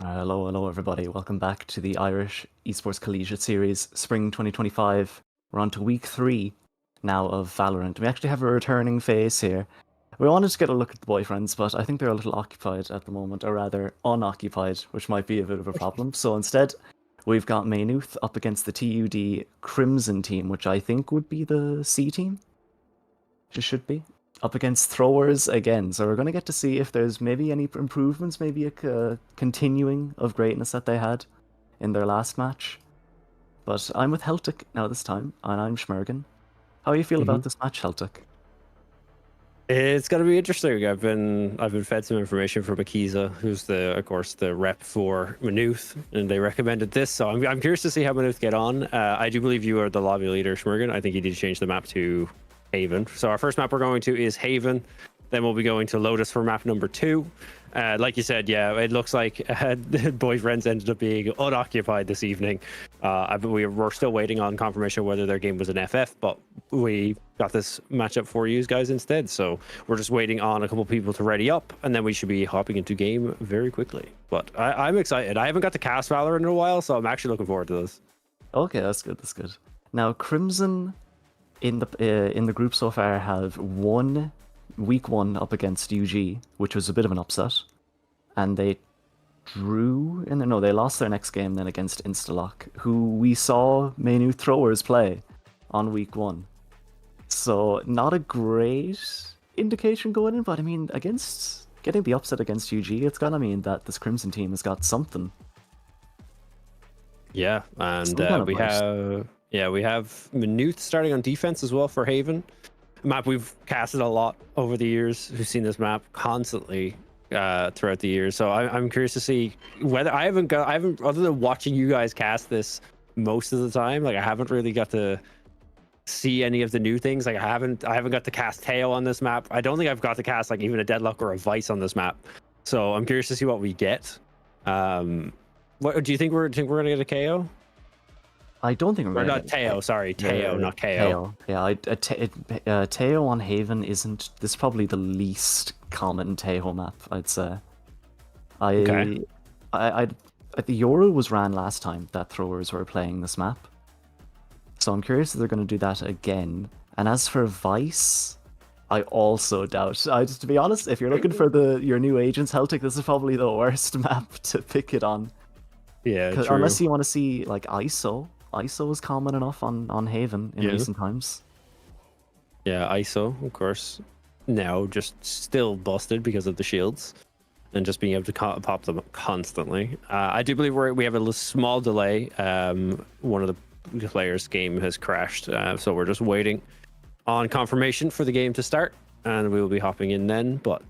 Hello, everybody. Welcome back to the Irish Esports Collegiate Series, Spring 2025. We're on to week 3 now of Valorant. We actually have a returning phase here. We wanted to get a look at the boyfriends, but I think they're a little occupied at the moment, or rather unoccupied, which might be a bit of a problem. So instead, we've got Maynooth up against the TUD Crimson team, which I think would be the C team. Just should be up against Throwers again. So we're going to get to see if there's maybe any improvements, maybe a continuing of greatness that they had in their last match. But I'm with Heltic now this time, and I'm Schmergen. How do you feel about this match, Heltic? It's gonna be interesting. I've been fed some information from Akiza, who's of course the rep for Maynooth, and they recommended this. So I'm curious to see how Maynooth get on. I do believe you are the lobby leader, Schmergen. I think you need to change the map to Haven. So our first map we're going to is Haven. Then we'll be going to Lotus for map number 2. Like you said, yeah, it looks like the boyfriends ended up being unoccupied this evening. We're still waiting on confirmation whether their game was an FF, but we got this matchup for you guys instead. So we're just waiting on a couple people to ready up, and then we should be hopping into game very quickly. But I'm excited. I haven't got to cast Valorant in a while, so I'm actually looking forward to this. Okay, that's good. That's good. Now, Crimson in the group so far have won week 1 up against UG, which was a bit of an upset, and they they lost their next game then against Instalock, who we saw Maynooth Throwers play on week 1. So not a great indication going in, but I mean, against getting the upset against UG, it's gotta mean that this Crimson team has got something. Yeah, and we have Maynooth starting on defense as well for Haven. Map we've casted a lot over the years. We've seen this map constantly throughout the years. So I'm curious to see whether I haven't other than watching you guys cast this most of the time. Like I haven't really got to see any of the new things. Like I haven't got to cast Teo on this map. I don't think I've got to cast like even a Deadlock or a Vice on this map. So I'm curious to see what we get. What do you think we're gonna get a KO? I don't think we're Or gonna not Teo, sorry, Teo, not KO. Yeah, Teo on Haven isn't. This is probably the least common Teo map, I'd say. Okay. The Euro was ran last time that Throwers were playing this map, so I'm curious if they're going to do that again. And as for Vice, I also doubt. To be honest, if you're looking for your new agents, Celtic, this is probably the worst map to pick it on. Yeah, true. Unless you want to see like ISO. ISO is common enough on Haven in recent times. Yeah, ISO, of course. Now just still busted because of the shields and just being able to pop them constantly. I do believe we have a small delay. One of the players' game has crashed, so we're just waiting on confirmation for the game to start, and we will be hopping in then. But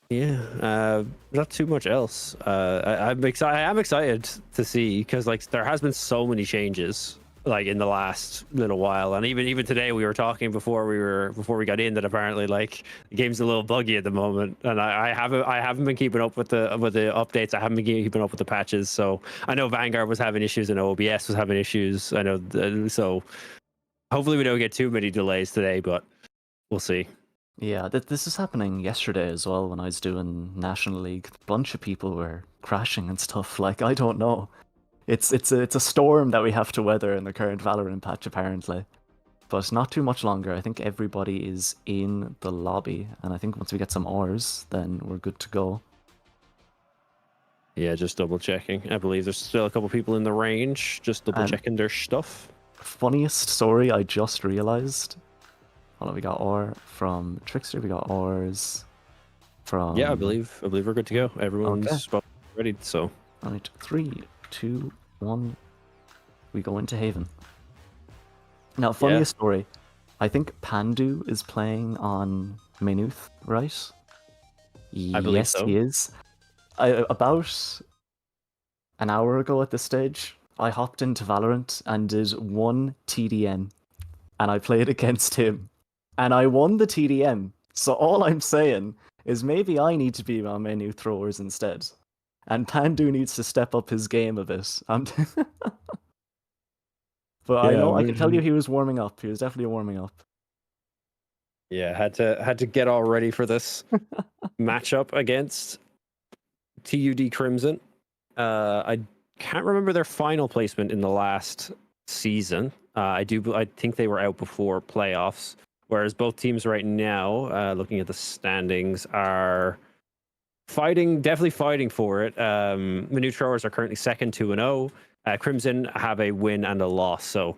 yeah, not too much else. I'm excited to see because like there has been so many changes like in the last little while, and even today we were talking before we got in that apparently like the game's a little buggy at the moment, and I haven't been keeping up with the updates. I haven't been keeping up with the patches. So I know Vanguard was having issues and OBS was having issues. I know, so hopefully we don't get too many delays today, but we'll see. Yeah, this is happening yesterday as well when I was doing National League. A bunch of people were crashing and stuff. Like, I don't know. It's a storm that we have to weather in the current Valorant patch, apparently. But not too much longer. I think everybody is in the lobby, and I think once we get some ores, then we're good to go. Yeah, just double checking. I believe there's still a couple people in the range, just double checking their stuff. Funniest story I just realized. Hold on, we got ore from Trickster, we got ores from... Yeah, I believe we're good to go. Everyone's ready, so... Alright, 3, 2, 1, we go into Haven. Now, funniest story, I think Pandu is playing on Maynooth, right? I believe so. Yes, he is. About an hour ago at this stage, I hopped into Valorant and did 1 TDM, and I played against him. And I won the TDM, so all I'm saying is maybe I need to be on Maynooth Throwers instead. And Pandu needs to step up his game a bit. But yeah, I know, I can tell you he was warming up. He was definitely warming up. Yeah, had to get all ready for this matchup against TUD Crimson. I can't remember their final placement in the last season. I think they were out before playoffs. Whereas both teams right now, looking at the standings, are definitely fighting for it. Maynooth Throwers are currently second, 2-0. Crimson have a win and a loss, so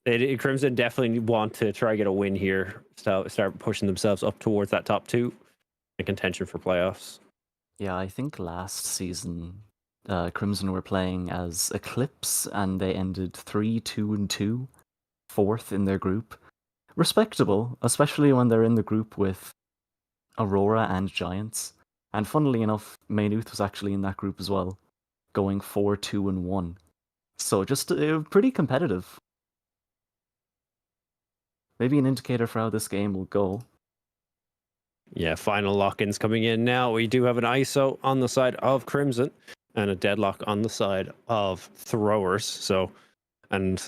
Crimson definitely want to try to get a win here, so start pushing themselves up towards that top two in contention for playoffs. Yeah, I think last season Crimson were playing as Eclipse and they ended 3-2-2, fourth in their group. Respectable, especially when they're in the group with Aurora and Giants. And funnily enough, Maynooth was actually in that group as well, going 4-2-1. So just pretty competitive. Maybe an indicator for how this game will go. Yeah, final lock-ins coming in now. We do have an ISO on the side of Crimson and a deadlock on the side of Throwers. So, and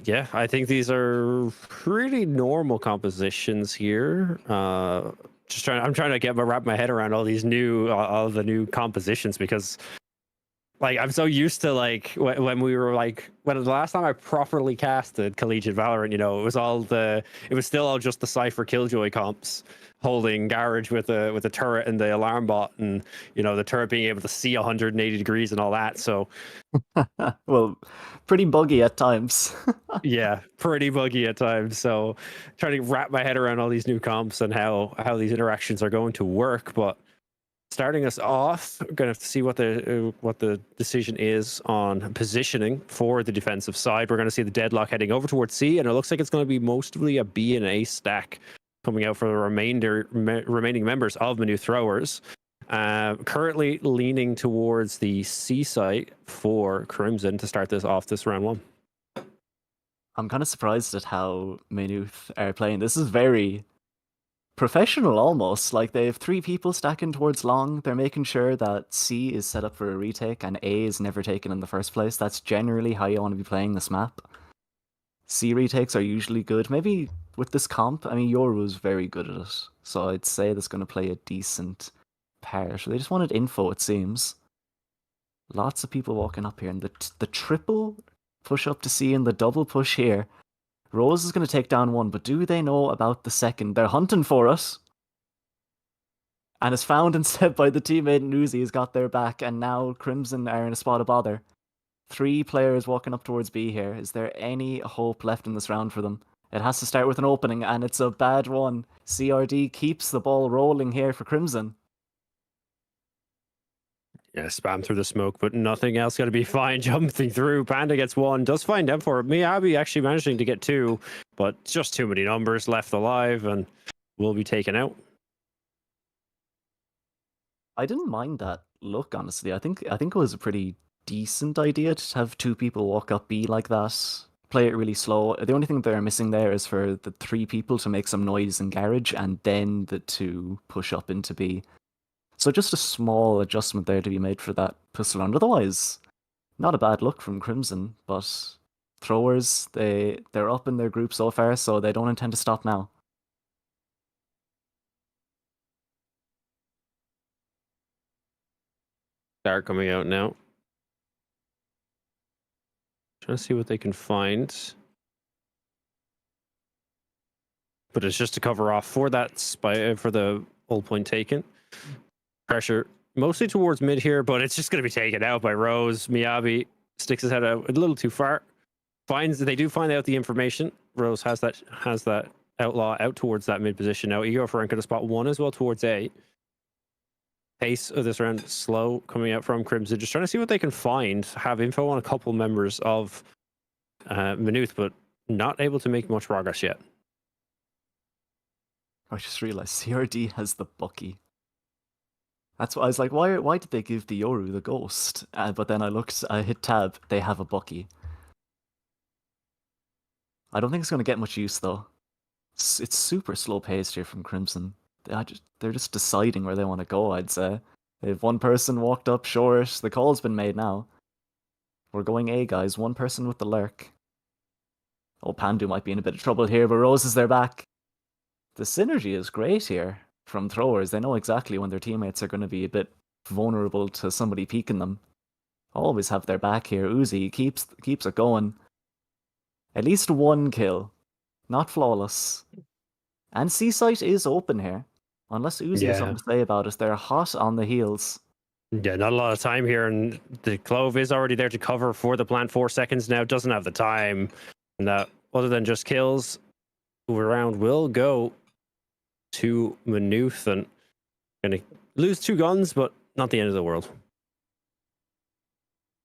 yeah, I think these are pretty normal compositions here. I'm trying to wrap my head around all the new compositions, because like I'm so used to like when the last time I properly casted Collegiate Valorant, it was still all just the Cypher Killjoy comps, holding Garage with a turret and the alarm bot, and the turret being able to see 180 degrees and all that. So well, pretty buggy at times. yeah, pretty buggy at times. So trying to wrap my head around all these new comps and how these interactions are going to work. But starting us off, we're going to have to see what the decision is on positioning for the defensive side. We're going to see the deadlock heading over towards C, and it looks like it's going to be mostly a B and A stack coming out for the remaining members of Maynooth Throwers. Currently leaning towards the C site for Crimson to start this round one. I'm kind of surprised at how Maynooth are playing. This is very professional almost. Like, they have 3 people stacking towards long. They're making sure that C is set up for a retake and A is never taken in the first place. That's generally how you want to be playing this map. C retakes are usually good. Maybe with this comp, I mean, Yoru's very good at it. So I'd say that's going to play a decent part. They just wanted info, it seems. Lots of people walking up here. And the triple push up to C and the double push here. Rose is going to take down one, but do they know about the second? They're hunting for it. And is found instead by the teammate Newsy, who's got their back, and now Crimson are in a spot of bother. 3 players walking up towards B here. Is there any hope left in this round for them? It has to start with an opening, and it's a bad one. CRD keeps the ball rolling here for Crimson. Yeah, spam through the smoke, but nothing else going to be fine. Jumping through, Panda gets 1, does find out for it. Miyabi actually managing to get 2, but just too many numbers left alive and will be taken out. I didn't mind that look, honestly. I think it was a pretty decent idea to have 2 people walk up B like that. Play it really slow. The only thing they're missing there is for the 3 people to make some noise in Garage and then the 2 push up into B. So just a small adjustment there to be made for that pistol round. Otherwise, not a bad look from Crimson, but Throwers, they're up in their group so far, so they don't intend to stop now. Start coming out now. Trying to see what they can find. But it's just to cover off for that for the hold point taken. Pressure mostly towards mid here, but it's just going to be taken out by Rose. Miyabi sticks his head out a little too far. They do find out the information. Rose has that outlaw out towards that mid position now. Ego for to spot 1 as well towards A. Pace of this round slow coming out from Crimson. Just trying to see what they can find. Have info on a couple members of Maynooth, but not able to make much progress yet. I just realized CRD has the Bucky. That's what I was like, why did they give the Yoru the ghost? But then I hit tab, they have a Bucky. I don't think it's going to get much use though. It's super slow paced here from Crimson. They're just deciding where they want to go, I'd say. If one person walked up short, the call's been made now. We're going A, guys. 1 person with the lurk. Oh, Pandu might be in a bit of trouble here, but Rose is their back. The synergy is great here. from throwers. They know exactly when their teammates are going to be a bit vulnerable to somebody peeking them. Always have their back here. Uzi keeps it going. At least one kill. Not flawless. And Seaside is open here. Unless Uzi has something Yeah. to say about it. They're hot on the heels. Yeah, not a lot of time here, and the Clove is already there to cover for the plant. 4 seconds now, doesn't have the time. And that, other than just kills, round will go to Maynooth, and gonna lose 2 guns, but not the end of the world.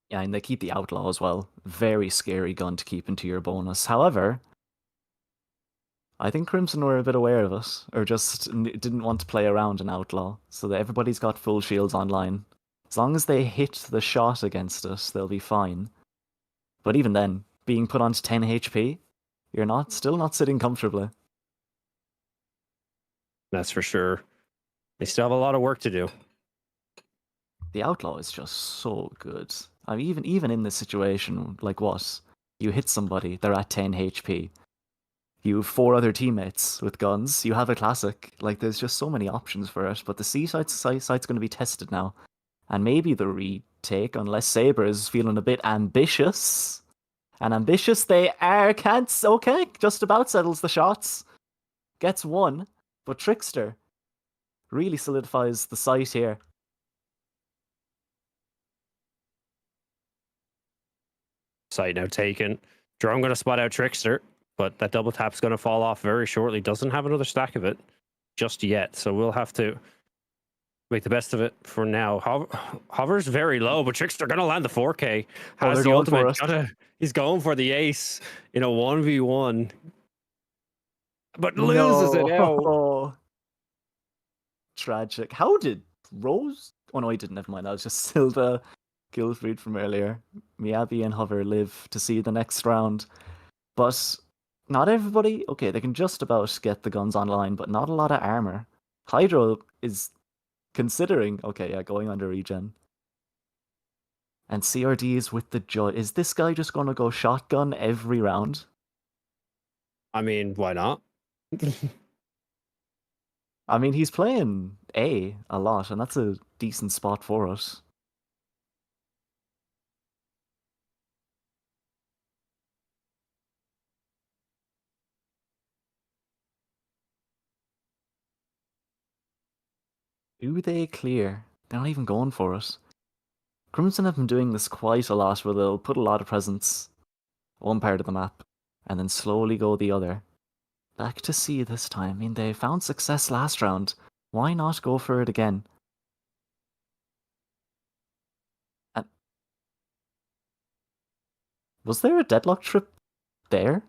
Yeah, and they keep the Outlaw as well. Very scary gun to keep into your bonus. However, I think Crimson were a bit aware of it, or just didn't want to play around an Outlaw, so that everybody's got full shields online. As long as they hit the shot against it, they'll be fine. But even then, being put onto 10 HP, you're still not sitting comfortably. That's for sure. They still have a lot of work to do. The Outlaw is just so good. I mean, even in this situation, like what? You hit somebody, they're at 10 HP. You have 4 other teammates with guns. You have a classic. Like, there's just so many options for it. But the Seaside site's going to be tested now. And maybe the retake, unless Saber is feeling a bit ambitious. And ambitious they are. Okay, just about settles the shots. Gets 1. But Trickster really solidifies the site here. Site now taken. Drone going to spot out Trickster, but that double tap's going to fall off very shortly. Doesn't have another stack of it just yet, so we'll have to make the best of it for now. Hover's very low, but Trickster going to land the 4K. Has the ultimate. He's going for the ace in a 1v1, but loses it out. Tragic. How did Rose? Oh no, he didn't. Never mind. I was just still the kill feed from earlier. Miyabi and Hover live to see the next round. But not everybody. Okay, they can just about get the guns online, but not a lot of armor. Hydro is considering. Okay, yeah, going under regen. And CRD is with the joy. Is this guy just going to go shotgun every round? I mean, why not? I mean, he's playing A lot, and that's a decent spot for us. Do they clear? They're not even going for it. Crimson have been doing this quite a lot, where they'll put a lot of presence one part of the map, and then slowly go the other. Back to C this time. I mean, they found success last round. Why not go for it again? And was there a deadlock trip there?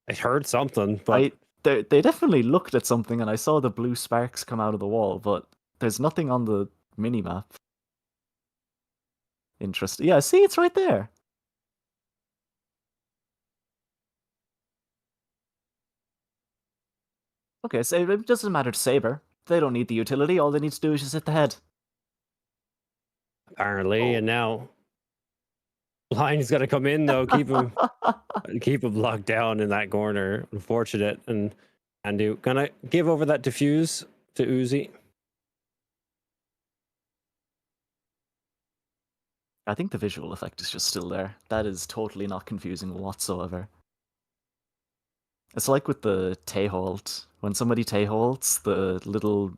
I heard something, but they definitely looked at something, and I saw the blue sparks come out of the wall, but there's nothing on the minimap. Interesting. Yeah, see, it's right there. Okay, so it doesn't matter to Saber. They don't need the utility. All they need to do is just hit the head. Apparently, and now Blind's got to come in though, keep him locked down in that corner. Unfortunate, and Andu gonna give over that defuse to Uzi. I think the visual effect is just still there. That is totally not confusing whatsoever. It's like with the Tay-hold. When somebody Tay-holds, the little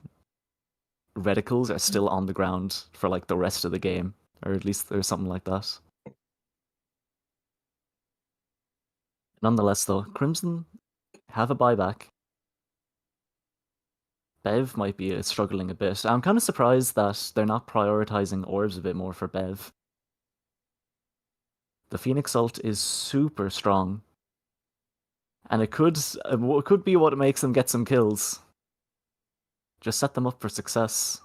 reticles are still on the ground for like the rest of the game. Or at least there's something like that. Nonetheless though, Crimson have a buyback. Bev might be struggling a bit. I'm kind of surprised that they're not prioritizing orbs a bit more for Bev. The Phoenix ult is super strong. And it could be what makes them get some kills. Just set them up for success.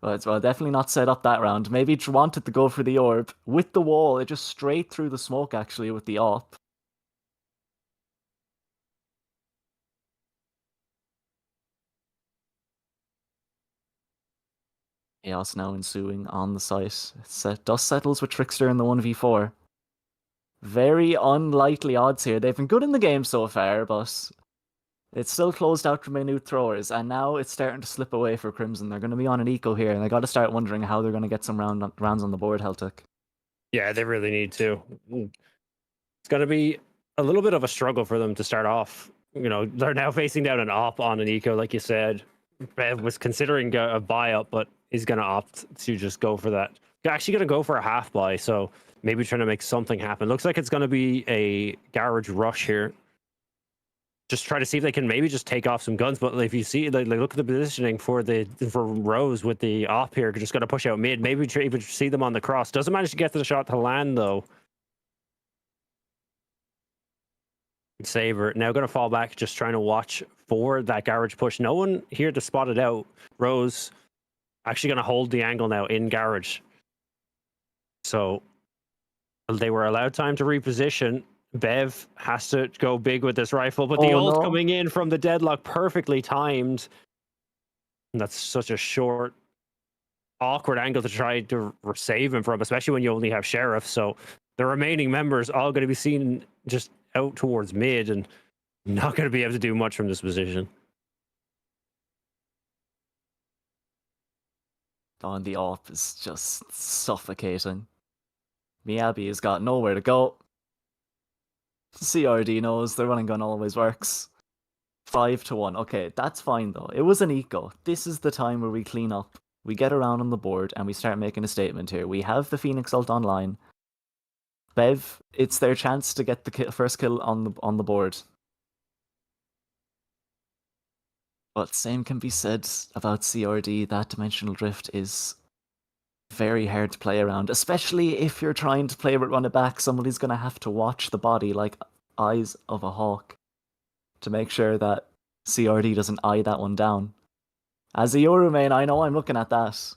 But well, definitely not set up that round. Maybe wanted to go for the orb. With the wall, it just straight through the smoke actually with the op. Chaos now ensuing on the site. Dust settles with Trickster in the 1v4. Very unlikely odds here. They've been good in the game so far, but It's still closed out for Maynooth Throwers, and now it's starting to slip away for Crimson. They're going to be on an eco here, and they got to start wondering how they're going to get some rounds on the board, Heltic. Yeah, they really need to. It's going to be a little bit of a struggle for them to start off. You know, they're now facing down an op on an eco, like you said. Bev was considering a buy up, but he's going to opt to just go for that. They're actually going to go for a half buy, so maybe trying to make something happen. Looks like it's going to be a garage rush here. Just try to see if they can maybe just take off some guns. But if you see, like, look at the positioning for Rose with the op here, just going to push out mid. Maybe even see them on the cross. Doesn't manage to get the shot to land though. Saber now going to fall back, just trying to watch for that garage push. No one here to spot it out. Rose actually going to hold the angle now in garage. So they were allowed time to reposition. Bev has to go big with this rifle, but the ult coming in from the deadlock, perfectly timed. And that's such a short, awkward angle to try to save him from, especially when you only have Sheriff. So the remaining members all going to be seen just out towards mid and not going to be able to do much from this position. And the op is just suffocating. Miyabi has got nowhere to go. CRD knows the running gun always works. 5-1. Okay, that's fine though. It was an eco. This is the time where we clean up. We get around on the board and we start making a statement here. We have the Phoenix ult online. Bev, it's their chance to get the first kill on the board. But same can be said about CRD. That dimensional drift is very hard to play around, especially if you're trying to play with run it back. Somebody's going to have to watch the body like eyes of a hawk to make sure that CRD doesn't eye that one down. As a Euro main, I know I'm looking at that.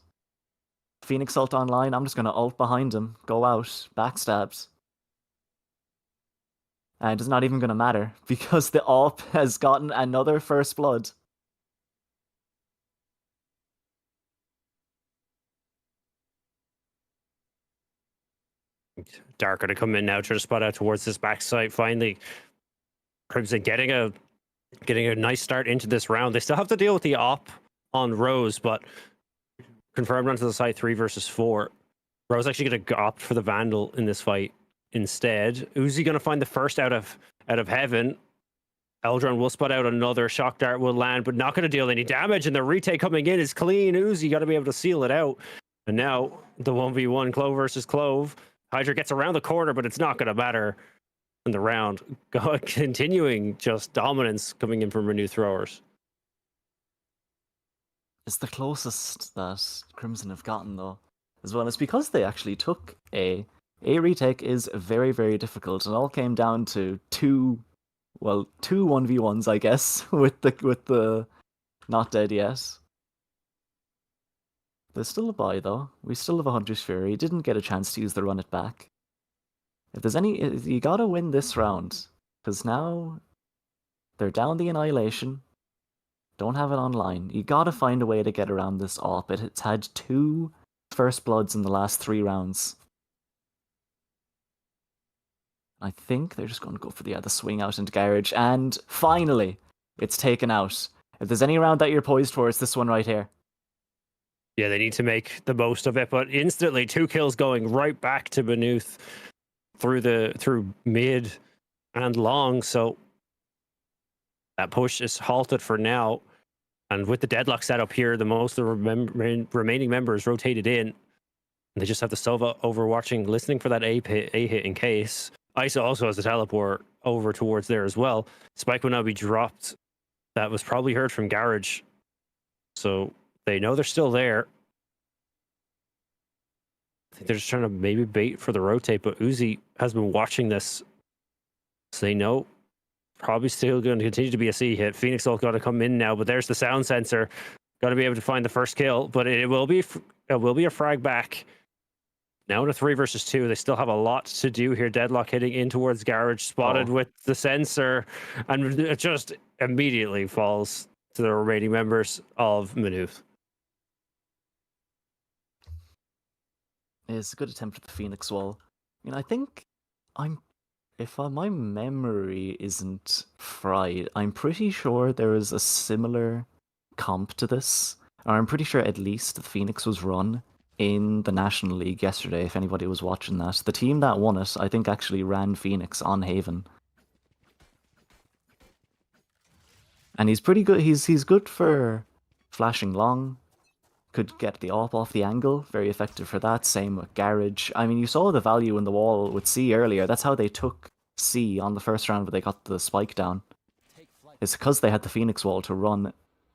Phoenix ult online, I'm just going to ult behind him, go out, backstabs. And it's not even going to matter because the AWP has gotten another first blood. Darker to come in now, try to spot out towards this backside. Finally, Crimson getting a nice start into this round. They still have to deal with the op on Rose, but confirmed onto the side 3 versus 4. Rose actually going to opt for the Vandal in this fight instead. Uzi going to find the first out of heaven. Eldron will spot out another. Shock dart will land, but not going to deal any damage. And the retake coming in is clean. Uzi got to be able to seal it out. And now the 1v1 Clove versus Clove. Hydra gets around the corner, but it's not going to matter in the round. Continuing just dominance coming in from Maynooth Throwers. It's the closest that Crimson have gotten, though, as well. It's because they actually took A retake is very, very difficult, and all came down to two 1v1s, I guess, with the not dead yet. There's still a buy, though. We still have a Hunter's Fury. Didn't get a chance to use the run it back. If there's any, you gotta win this round, because now they're down the Annihilation. Don't have it online. You gotta find a way to get around this op. It's had 2 first bloods in the last 3 rounds. I think they're just going to go for the swing out into garage, and finally, it's taken out. If there's any round that you're poised for, it's this one right here. Yeah, they need to make the most of it, but instantly 2 kills going right back to Maynooth through mid and long. So that push is halted for now. And with the deadlock set up here, the most of the remaining members rotated in. They just have the Sova overwatching, listening for that A hit in case. Isa also has a teleport over towards there as well. Spike will now be dropped. That was probably heard from Garage. So they know they're still there. I think they're just trying to maybe bait for the rotate, but Uzi has been watching this. So they know probably still going to continue to be a C hit. Phoenix ult got to come in now, but there's the sound sensor. Got to be able to find the first kill, but it will be a frag back. Now in a 3 versus 2, they still have a lot to do here. Deadlock hitting in towards Garage, spotted with the sensor, and it just immediately falls to the remaining members of Maynooth. It's a good attempt at the Phoenix wall. I mean, I think If my memory isn't fried, I'm pretty sure there is a similar comp to this. Or I'm pretty sure at least the Phoenix was run in the National League yesterday, if anybody was watching that. The team that won it, I think, actually ran Phoenix on Haven. And he's pretty good. He's good for flashing long. Could get the AWP off the angle. Very effective for that. Same with Garage. I mean, you saw the value in the wall with C earlier. That's how they took C on the first round where they got the spike down. It's because they had the Phoenix wall to run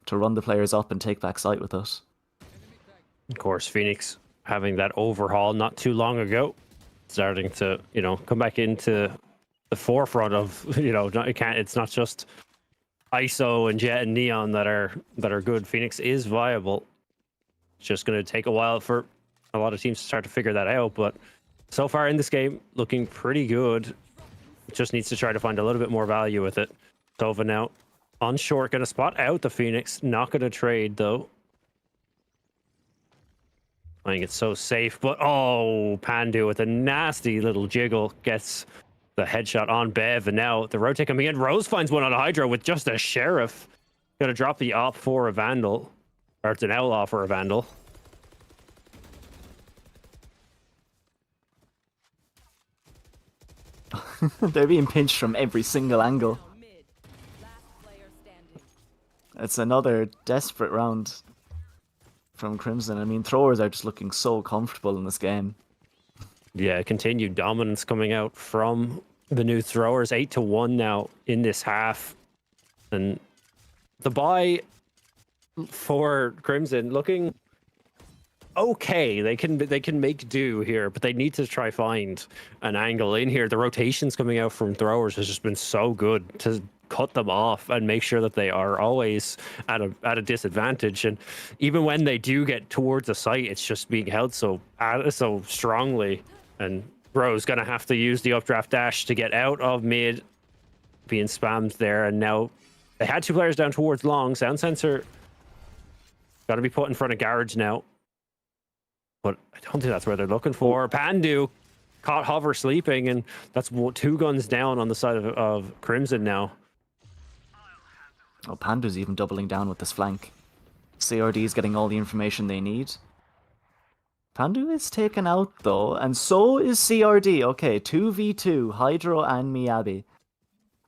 the players up and take back sight with us. Of course, Phoenix having that overhaul not too long ago, starting to, you know, come back into the forefront of, you know, it's not just ISO and Jet and Neon that are good. Phoenix is viable. It's just going to take a while for a lot of teams to start to figure that out, but so far in this game, looking pretty good. Just needs to try to find a little bit more value with it. Tova now on short, going to spot out the Phoenix. Not going to trade, though. I think it's so safe, but oh, Pandu with a nasty little jiggle gets the headshot on Bev, and now the rotate coming in. Rose finds one on Hydra with just a Sheriff. Going to drop the op for a Vandal. Or it's an Outlaw for a Vandal. They're being pinched from every single angle. It's another desperate round from Crimson. I mean, Throwers are just looking so comfortable in this game. Yeah, continued dominance coming out from the new Throwers. 8-1 now in this half. And the buy for Crimson looking okay. They can make do here, but they need to try find an angle in here. The rotations coming out from Throwers has just been so good to cut them off and make sure that they are always at a disadvantage. And even when they do get towards the site, it's just being held so strongly. And Bro's gonna have to use the updraft dash to get out of mid, being spammed there. And now they had two players down towards long. Sound sensor got to be put in front of Garage now. But I don't think that's where they're looking for. Pandu caught Hover sleeping, and that's two guns down on the side of Crimson now. Oh, Pandu's even doubling down with this flank. CRD is getting all the information they need. Pandu is taken out, though, and so is CRD. Okay, 2v2, Hydro and Miyabi.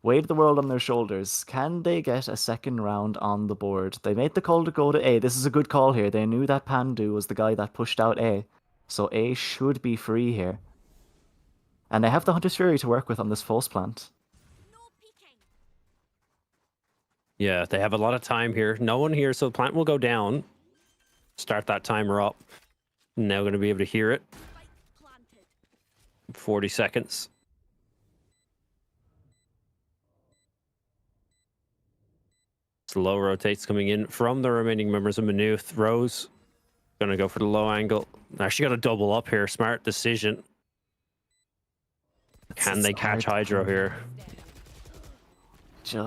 Weighed the world on their shoulders. Can they get a second round on the board? They made the call to go to A. This is a good call here. They knew that Pandu was the guy that pushed out A. So A should be free here. And they have the Hunter's Fury to work with on this false plant. Yeah, they have a lot of time here. No one here, so the plant will go down. Start that timer up. Now going to be able to hear it. 40 seconds. Slow rotates coming in from the remaining members of Maynooth. Rose going to go for the low angle. Actually got to double up here. Smart decision. Can they catch Hydro here? Yeah,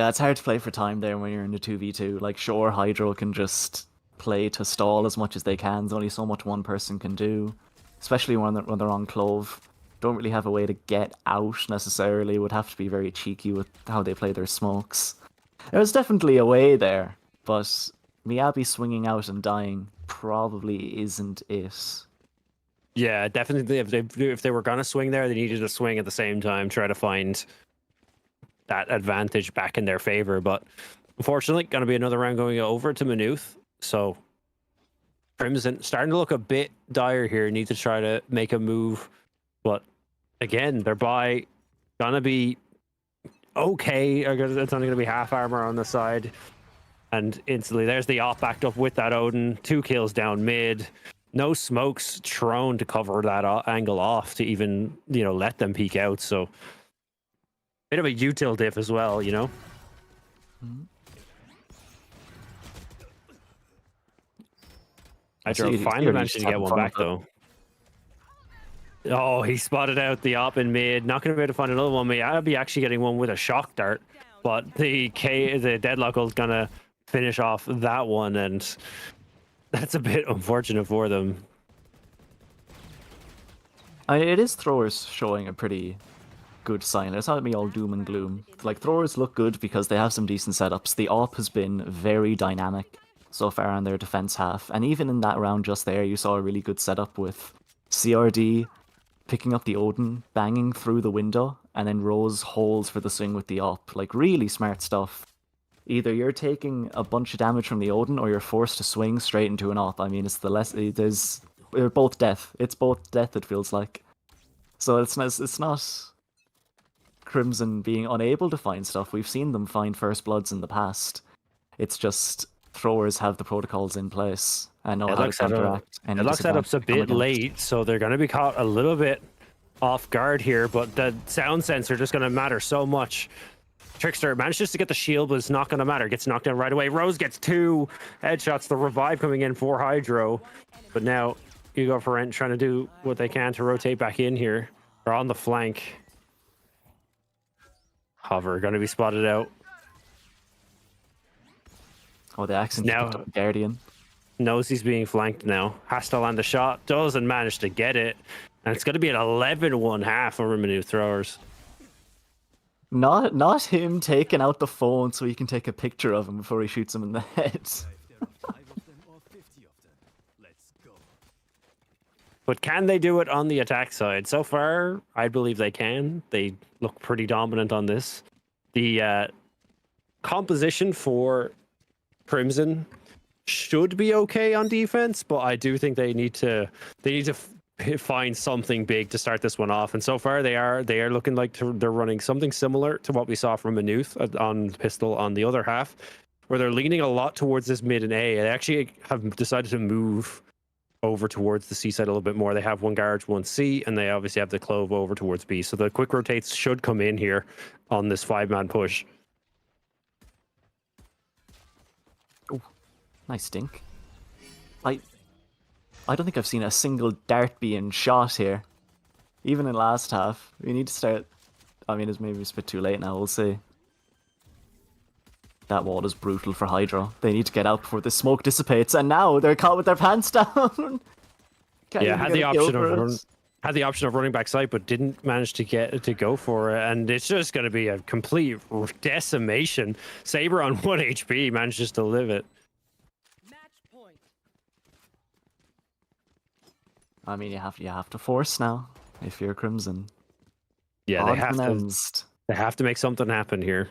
it's hard to play for time there when you're in the 2v2. Like, sure, Hydro can just play to stall as much as they can. There's only so much one person can do, especially when they're on Clove. Don't really have a way to get out necessarily. Would have to be very cheeky with how they play their smokes. There's definitely a way there, but Miyabi swinging out and dying probably isn't it. Yeah, definitely. If they were gonna swing there, they needed to swing at the same time, try to find that advantage back in their favor. But unfortunately, gonna be another round going over to Maynooth. So Crimson starting to look a bit dire here. Need to try to make a move, but again, their buy gonna be okay. It's only gonna be half armor on the side, and instantly there's the op backed up with that Odin. 2 kills down mid. No smokes thrown to cover that angle off to even, you know, let them peek out. So bit of a util diff as well, you know. Mm-hmm. I finally managed to get one back though. Oh, he spotted out the op in mid. Not going to be able to find another one. I'd be actually getting one with a shock dart, but the deadlock is going to finish off that one, and that's a bit unfortunate for them. It is Throwers showing a pretty good sign. It's not me all doom and gloom. Like, throwers look good because they have some decent setups. The AWP has been very dynamic so far on their defense half. And even in that round just there, you saw a really good setup with CRD picking up the Odin, banging through the window, and then Rose holds for the swing with the AWP. Like, really smart stuff. Either you're taking a bunch of damage from the Odin, or you're forced to swing straight into an AWP. I mean, it's the less... They're both death. It's both death, it feels like. So it's not Crimson being unable to find stuff. We've seen them find First Bloods in the past. It's just throwers have the protocols in place and know how to counteract. The luck setup's a bit late, so they're going to be caught a little bit off guard here, but the sound sensor just going to matter so much. Trickster manages to get the shield, but it's not going to matter. Gets knocked down right away. Rose gets 2 headshots. The revive coming in for Hydro, but now you go for Rent trying to do what they can to rotate back in here. They're on the flank. Hover going to be spotted out. Oh, the accent picked up Guardian. Knows he's being flanked now. Has to land the shot. Doesn't manage to get it. And it's going to be an 11-1 half over Maynooth Throwers. Not him taking out the phone so he can take a picture of him before he shoots him in the head. But can they do it on the attack side? So far, I believe they can. They look pretty dominant on this. The composition for Crimson should be okay on defense, but I do think they need to find something big to start this one off. And so far, they are looking like they're running something similar to what we saw from Maynooth on Pistol on the other half, where they're leaning a lot towards this mid and A. They actually have decided to move over towards the C side a little bit more. They have one garage, one C, and they obviously have the Clove over towards B. So the quick rotates should come in here on this 5-man push. Oh, nice dink. I don't think I've seen a single dart being shot here. Even in last half. We need to start... I mean, it's maybe a bit too late now, we'll see. That wall is brutal for Hydro. They need to get out before the smoke dissipates, and now they're caught with their pants down. Had the option of running back side, but didn't manage to go for it, and it's just going to be a complete decimation. Saber on 1 HP manages to live it. I mean, you have to force now if you're Crimson. Yeah, they have to make something happen here.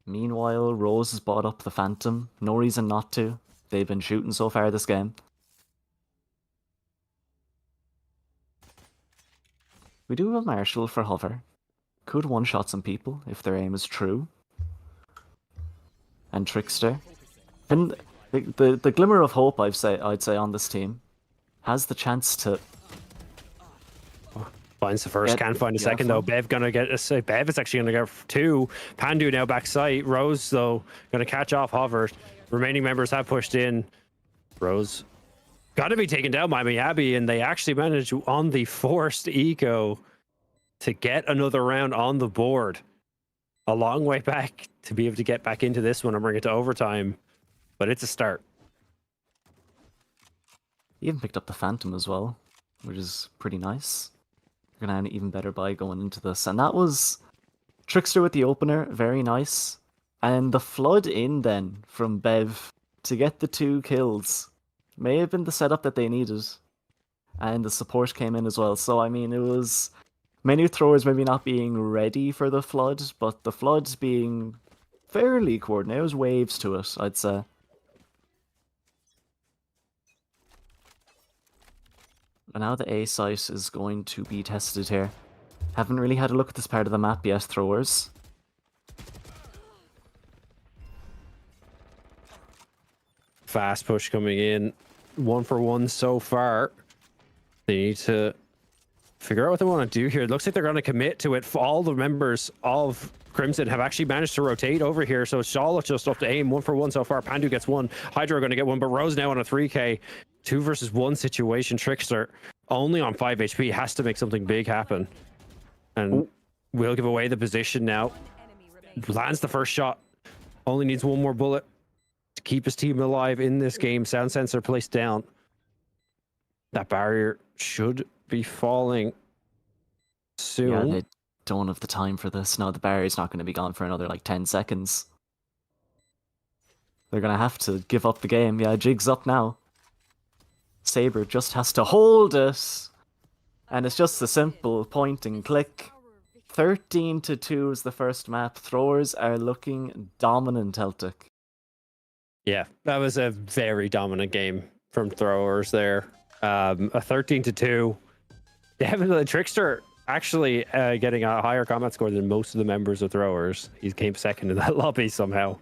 Meanwhile, Rose has bought up the Phantom. No reason not to. They've been shooting so far this game. We do have Marshall for Hover. Could one-shot some people if their aim is true. And Trickster. And the glimmer of hope I'd say on this team has the chance to... Finds the first, can't find a second though. Bev gonna get a Bev is actually gonna go for 2. Pandu now back sight. Rose though gonna catch off Hover. Remaining members have pushed in. Rose gotta be taken down by Miyabi, and they actually managed on the forced eco to get another round on the board. A long way back to be able to get back into this one and bring it to overtime, but it's a start. He even picked up the Phantom as well, which is pretty nice. We're gonna have an even better buy going into this. And that was Trickster with the opener, very nice. And the flood in then from Bev to get the 2 kills may have been the setup that they needed. And the support came in as well. So, I mean, it was Maynooth Throwers maybe not being ready for the flood, but the flood being fairly coordinated. There was waves to it, I'd say. And now the A site is going to be tested here. Haven't really had a look at this part of the map yet, Throwers. Fast push coming in. 1 for 1 so far. They need to figure out what they want to do here. It looks like they're going to commit to it. All the members of Crimson have actually managed to rotate over here, so it's all just up to aim. 1 for 1 so far. Pandu gets 1. Hydro are going to get 1, but Rose now on a 3k. 2 versus 1 situation. Trickster only on 5 HP has to make something big happen, and will give away the position now. Lands the first shot. Only needs 1 more bullet to keep his team alive in this game. Sound sensor placed down. That barrier should be falling Yeah, soon. they don't have the time for this. No, the barrier's not going to be gone for another like 10 seconds. They're going to have to give up the game. Yeah, Jig's up now. Saber just has to hold it. And it's just a simple point and click. 13-2 is the first map. Throwers are looking dominant, Celtic. Yeah, that was a very dominant game from Throwers there. A 13-2. Definitely, Trickster actually getting a higher combat score than most of the members of Throwers. He came second in that lobby somehow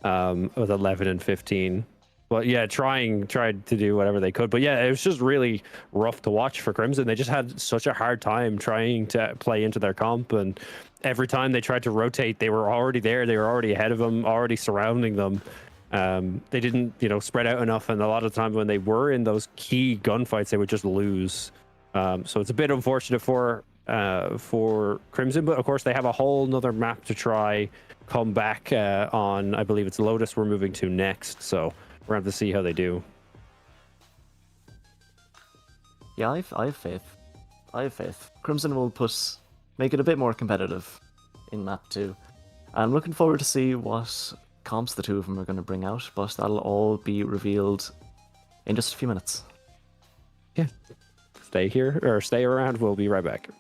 with 11 and 15. But yeah, tried to do whatever they could. But yeah, it was just really rough to watch for Crimson. They just had such a hard time trying to play into their comp, and every time they tried to rotate, they were already there. They were already ahead of them, already surrounding them. They didn't, spread out enough, and a lot of the time when they were in those key gunfights, they would just lose. So it's a bit unfortunate for Crimson, but of course they have a whole nother map to try come back on. I believe it's Lotus we're moving to next, so we're going to have to see how they do. Yeah, I have faith. I have faith. Crimson will make it a bit more competitive in map 2. I'm looking forward to see what comps the two of them are going to bring out, but that'll all be revealed in just a few minutes. Yeah. Stay around. We'll be right back.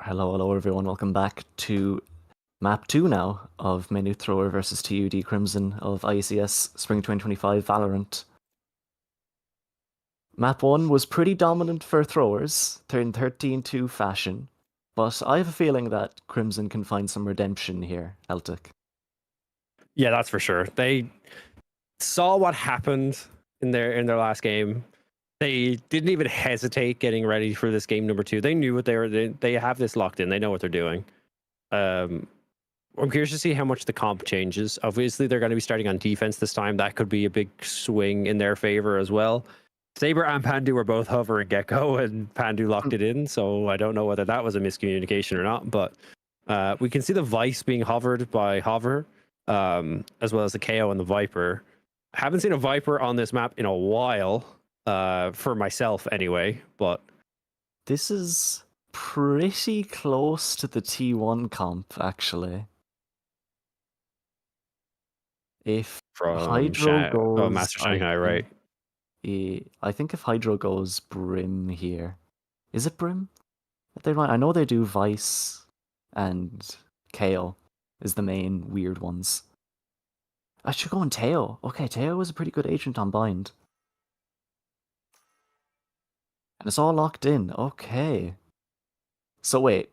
Hello everyone, welcome back to map 2 now of Maynooth Thrower versus TUD Crimson of IECS Spring 2025 Valorant. Map 1 was pretty dominant for Throwers, in 13-2 fashion, but I have a feeling that Crimson can find some redemption here, Celtic. Yeah, that's for sure. They saw what happened in their last game. They didn't even hesitate getting ready for this game number 2. They knew what they have this locked in. They know what they're doing. I'm curious to see how much the comp changes. Obviously, they're going to be starting on defense this time. That could be a big swing in their favor as well. Saber and Pandu were both Hover and Gecko, and Pandu locked it in. So I don't know whether that was a miscommunication or not. But we can see the Vice being hovered by Hover, as well as the KO and the Viper. I haven't seen a Viper on this map in a while. for myself anyway. But This is pretty close to the T1 comp, actually. If from Hydro goes, Master Shanghai, right? I think if Hydro goes Brim here, is it Brim? They might. I know they do Vice and KO is the main weird ones. I should go on Teo. Okay, Teo is a pretty good agent on Bind. And it's all locked in. Okay. So wait.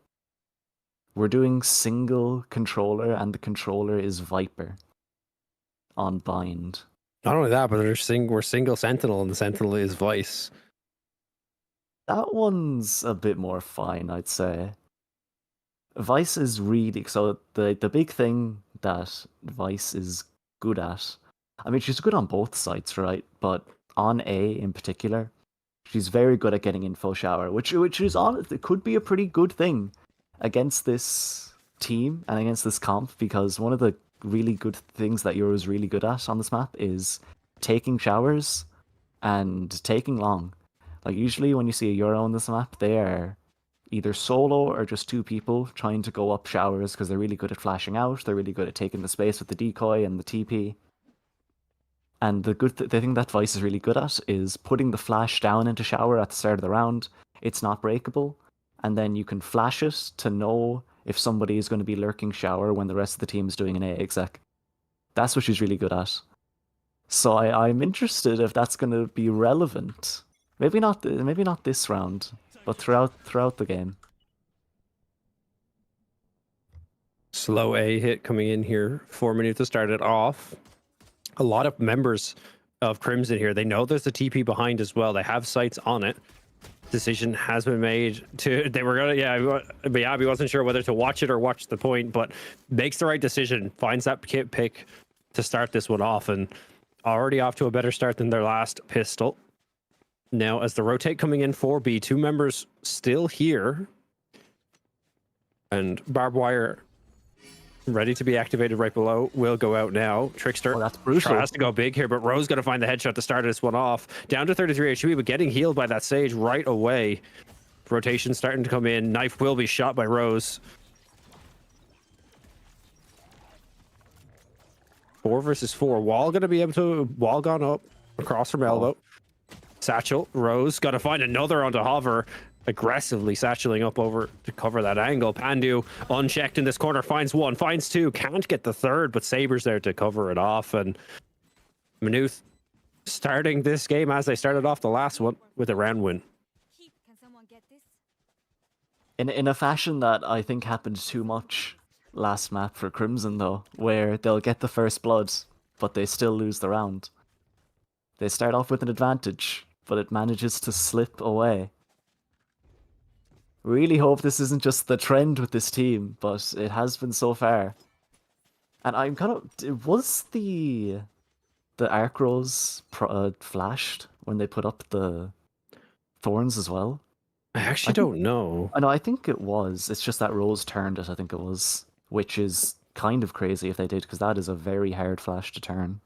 We're doing single controller and the controller is Viper on Bind. Not only that, but we're single Sentinel, and the Sentinel is Vice. That one's a bit more fine, I'd say. Vice is really so the big thing that Vice is good at. I mean, she's good on both sides, right? But on A in particular, she's very good at getting info shower, which is on. It could be a pretty good thing against this team and against this comp because one of the really good things that Euro's really good at on this map is taking showers and taking long. Like usually when you see a Euro on this map, they are either solo or just two people trying to go up showers because they're really good at flashing out. They're really good at taking the space with the decoy and the TP. And the thing that Vice is really good at is putting the flash down into shower at the start of the round. It's not breakable, and then you can flash it to know if somebody is going to be lurking shower when the rest of the team is doing an A exec. That's what she's really good at. So I'm interested if that's going to be relevant. Maybe not this round, but throughout the game. Slow A hit coming in here. 4 minutes to start it off. A lot of members of Crimson here. They know there's a TP behind as well. They have sights on it. Decision has been made to. They were gonna, but Abby wasn't sure whether to watch it or watch the point, but makes the right decision. Finds that kit pick to start this one off, and already off to a better start than their last pistol. Now, as the rotate coming in for B, two members still here, and barbed wire ready to be activated right below. Will go out now. Trickster that's brutal. has to go big here, but Rose got to find the headshot to start this one off. Down to 33 HP, but getting healed by that Sage right away. Rotation starting to come in. Knife will be shot by Rose. 4 versus 4. Wall going to be able to... Wall gone up. Across from elbow. Satchel. Rose got to find another onto Hover. Aggressively satcheling up over to cover that angle. Pandu unchecked in this corner, finds one, finds two, can't get the third, but Saber's there to cover it off. And Maynooth starting this game as they started off the last one with a round win. Can someone get this? In a fashion that I think happened too much last map for Crimson though, where they'll get the first blood, but they still lose the round. They start off with an advantage, but it manages to slip away. Really hope this isn't just the trend with this team, but it has been so far. And I'm kind of... Was the Arc Rose flashed when they put up the Thorns as well? I actually don't know. I know, I think it was. It's just that Rose turned it, I think it was. Which is kind of crazy if they did, because that is a very hard flash to turn.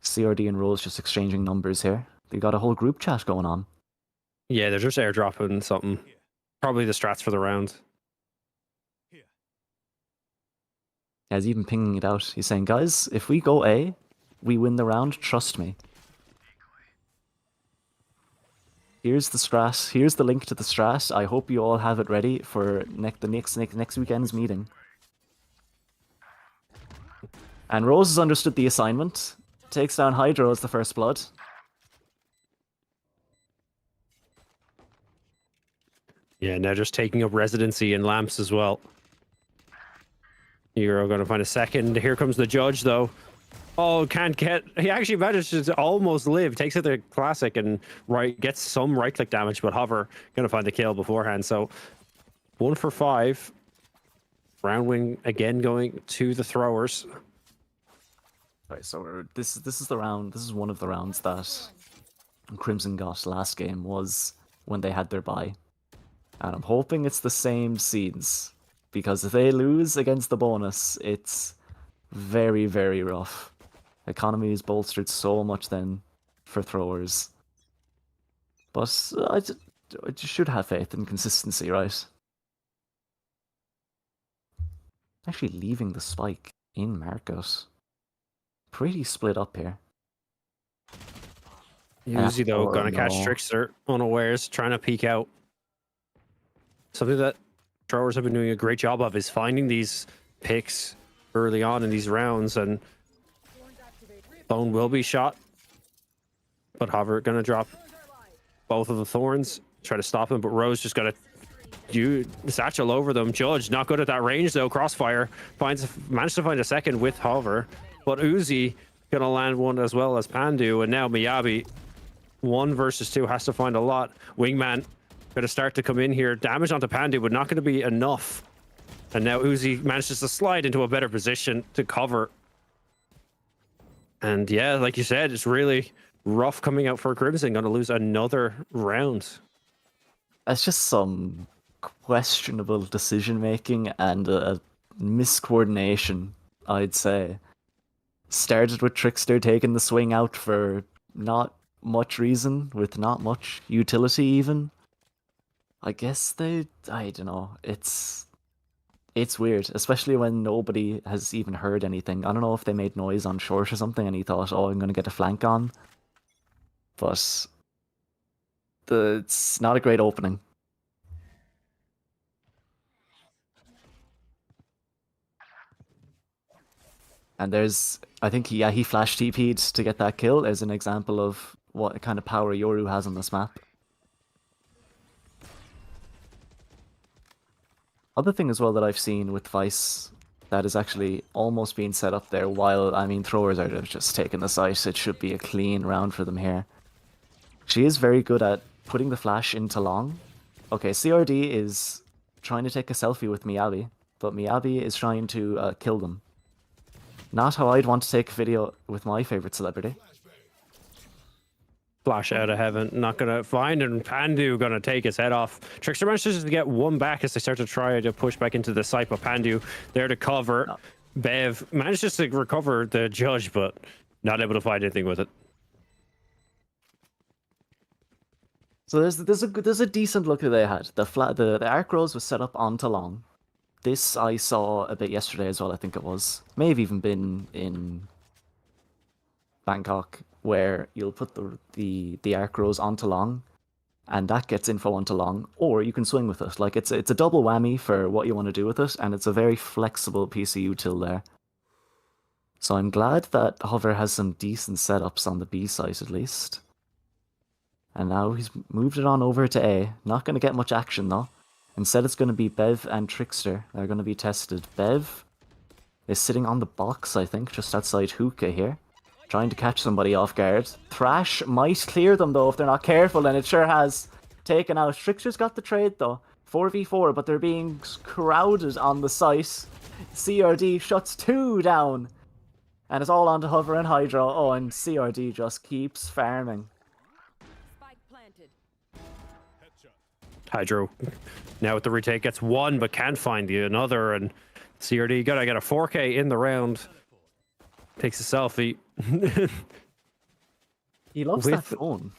CRD and Rose just exchanging numbers here. They got a whole group chat going on. Yeah, they're just airdropping something. Probably the strats for the round. Yeah, he's even pinging it out. He's saying, guys, if we go A, we win the round, trust me. Here's the strat. Here's the link to the strat. I hope you all have it ready for the next weekend's meeting. And Rose has understood the assignment. Takes down Hydro as the first blood. Yeah, now just taking up residency in lamps as well. You're going to find a second. Here comes the judge, though. Oh, can't get... He actually manages to almost live. Takes it to Classic and gets some right-click damage, but Hover going to find the kill beforehand. So 1 for 5. Round win again going to the Throwers. Right, so this is the round. This is one of the rounds that Crimson got last game was when they had their bye. And I'm hoping it's the same seeds, because if they lose against the bonus, it's very, very rough. Economy is bolstered so much then for Throwers. But I just should have faith in consistency, right? Actually leaving the spike in Marcos. Pretty split up here. Uzi though, Oh, gonna catch no. Trickster unawares, trying to peek out. Something that Throwers have been doing a great job of is finding these picks early on in these rounds, and Bone will be shot. But Hover gonna drop both of the thorns, try to stop him, but Rose just got to satchel over them. Judge not good at that range though. Crossfire managed to find a second with Hover, but Uzi gonna land one as well as Pandu, and now Miyabi 1 versus 2 has to find a lot. Wingman gonna start to come in here. Damage onto Pandu, but not gonna be enough. And now Uzi manages to slide into a better position to cover. And yeah, like you said, it's really rough coming out for Crimson. Gonna lose another round. It's just some questionable decision making and a miscoordination, I'd say. Started with Trickster taking the swing out for not much reason, with not much utility even. I guess I don't know, it's weird, especially when nobody has even heard anything. I don't know if they made noise on short or something and he thought, oh, I'm gonna get a flank on. But it's not a great opening. And I think he flash TP'd to get that kill. There's an example of what kind of power Yoru has on this map. Other thing as well that I've seen with Vice that is actually almost being set up there while, I mean, Throwers are just taking the site. It should be a clean round for them here. She is very good at putting the flash into long. Okay, CRD is trying to take a selfie with Miyabi, but Miyabi is trying to kill them. Not how I'd want to take a video with my favorite celebrity. Flash out of heaven, not gonna find, and Pandu gonna take his head off. Trickster manages to get one back as they start to try to push back into the site, but Pandu there to cover. No. Bev manages to recover the Judge, but not able to find anything with it. So there's a decent look that they had. The arc rose was set up onto long. This I saw a bit yesterday as well, I think it was. May have even been in Bangkok, where you'll put the arc rose onto long, and that gets info onto long, or you can swing with it. Like it's a double whammy for what you want to do with it, and it's a very flexible piece of util there. So I'm glad that Hover has some decent setups on the B site at least. And now he's moved it on over to A. Not going to get much action though. Instead, it's going to be Bev and Trickster. They're going to be tested. Bev is sitting on the box, I think, just outside Hookah here. Trying to catch somebody off guard. Thrash might clear them, though, if they're not careful, and it sure has. Taken out. Trickster's got the trade, though. 4v4, but they're being crowded on the site. CRD shuts 2 down. And it's all on to Hover and Hydro. Oh, and CRD just keeps farming. Spike planted. Hydro now with the retake gets 1 but can't find the another, and CRD gotta get a 4K in the round. Takes a selfie. He loves that phone.